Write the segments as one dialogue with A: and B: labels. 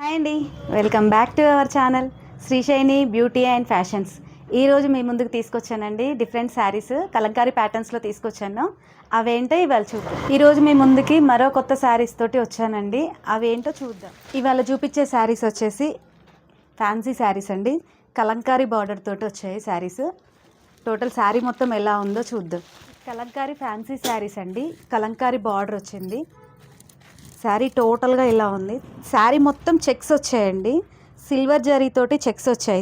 A: Hi అండి, welcome back to our channel Srishaini beauty and fashions. ఈరోజు మీ ముందుకు తీసుకొచ్చానండి డిఫరెంట్ శారీస్ కలంకారీ ప్యాటర్న్స్లో తీసుకొచ్చాను. అవేంటో ఇవాళ చూద్దాం. ఈరోజు మీ ముందుకి మరో కొత్త శారీస్ తోటి వచ్చానండి. అవేంటో చూద్దాం. ఇవాళ చూపించే శారీస్ వచ్చేసి ఫ్యాన్సీ శారీస్ అండి. కలంకారీ బార్డర్ తోటి వచ్చాయి శారీస్. టోటల్ శారీ మొత్తం ఎలా ఉందో చూద్దాం. కలంకారీ ఫ్యాన్సీ శారీస్ అండి. కలంకారీ బార్డర్ వచ్చింది. శారీ టోటల్గా ఇలా ఉంది. శారీ మొత్తం చెక్స్ వచ్చాయండి. సిల్వర్ జరీతోటి చెక్స్ వచ్చాయి.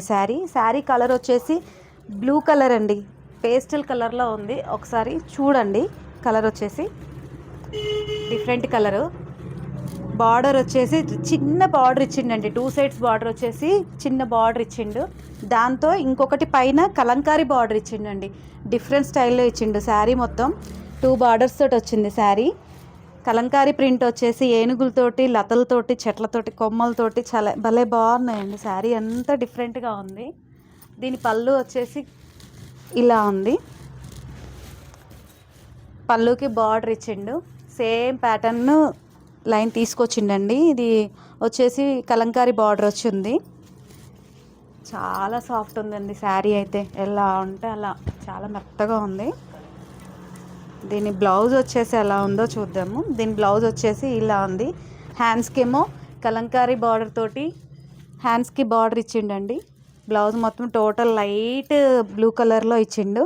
A: శారీ కలర్ వచ్చేసి బ్లూ కలర్ అండి. పేస్టల్ కలర్లో ఉంది. ఒకసారి చూడండి. కలర్ వచ్చేసి డిఫరెంట్ కలరు. బార్డర్ వచ్చేసి చిన్న బార్డర్ ఇచ్చిండండి. 2 సైడ్స్ బార్డర్ వచ్చేసి చిన్న బార్డర్ ఇచ్చిండు. దాంతో ఇంకొకటి పైన కలంకారీ బార్డర్ ఇచ్చిండండి. డిఫరెంట్ స్టైల్లో ఇచ్చిండు. శారీ మొత్తం 2 బార్డర్స్ తోటి వచ్చింది. శారీ కలంకారీ ప్రింట్ వచ్చేసి ఏనుగులతోటి, లతలతోటి, చెట్లతోటి, కొమ్మలతోటి చాలా భలే బాగున్నాయండి. శారీ అంతా డిఫరెంట్గా ఉంది. దీని పళ్ళు వచ్చేసి ఇలా ఉంది. పళ్ళుకి బార్డర్ ఇచ్చిండు. సేమ్ ప్యాటర్న్ లైన్ తీసుకొచ్చిండండి. ఇది వచ్చేసి కలంకారీ బార్డర్ వచ్చింది. చాలా సాఫ్ట్ ఉందండి శారీ అయితే. ఎలా ఉంటే అలా చాలా మెత్తగా ఉంది. దీని బ్లౌజ్ వచ్చేసి ఎలా ఉందో చూద్దాము. దీని బ్లౌజ్ వచ్చేసి ఇలా ఉంది. హ్యాండ్స్కి ఏమో కలంకారీ బార్డర్ తోటి హ్యాండ్స్కి బార్డర్ ఇచ్చిండండి. బ్లౌజ్ మొత్తం టోటల్ లైట్ బ్లూ కలర్లో ఇచ్చిండు.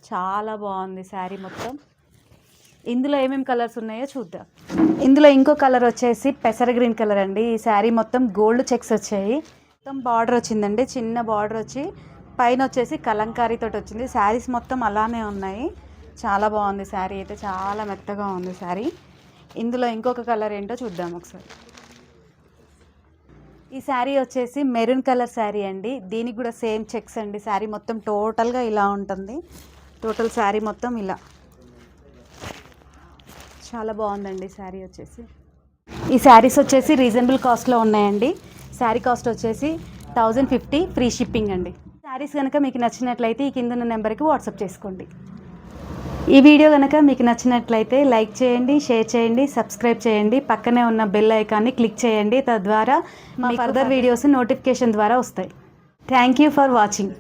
A: చాలా బాగుంది శారీ మొత్తం. ఇందులో ఏమేమి కలర్స్ ఉన్నాయో చూద్దాం. ఇందులో ఇంకో కలర్ వచ్చేసి పెసర గ్రీన్ కలర్ అండి. ఈ శారీ మొత్తం గోల్డ్ చెక్స్ వచ్చాయి. మొత్తం బార్డర్ వచ్చిందండి. చిన్న బార్డర్ వచ్చి పైన వచ్చేసి కలంకారీ తోటి వచ్చింది. శారీస్ మొత్తం అలానే ఉన్నాయి. చాలా బాగుంది శారీ అయితే. చాలా మెత్తగా ఉంది శారీ. ఇందులో ఇంకొక కలర్ ఏంటో చూద్దాం ఒకసారి. ఈ శారీ వచ్చేసి మెరూన్ కలర్ శారీ అండి. దీనికి కూడా సేమ్ చెక్స్ అండి. శారీ మొత్తం టోటల్గా ఇలా ఉంటుంది. టోటల్ శారీ మొత్తం ఇలా చాలా బాగుందండి శారీ వచ్చేసి. ఈ శారీస్ వచ్చేసి రీజనబుల్ కాస్ట్లో ఉన్నాయండి. శారీ కాస్ట్ వచ్చేసి 1050 ఫ్రీ షిప్పింగ్ అండి. శారీస్ కనుక మీకు నచ్చినట్లయితే ఈ కింద ఉన్న నెంబర్కి వాట్సాప్ చేసుకోండి. ఈ వీడియో కనుక మీకు నచ్చినట్లయితే లైక్ చేయండి, షేర్ చేయండి, సబ్స్క్రైబ్ చేయండి. పక్కనే ఉన్న బెల్ ఐకాన్ని క్లిక్ చేయండి. తద్వారా మీ ఫర్దర్ వీడియోస్ నోటిఫికేషన్ ద్వారా వస్తాయి. Thank you for watching.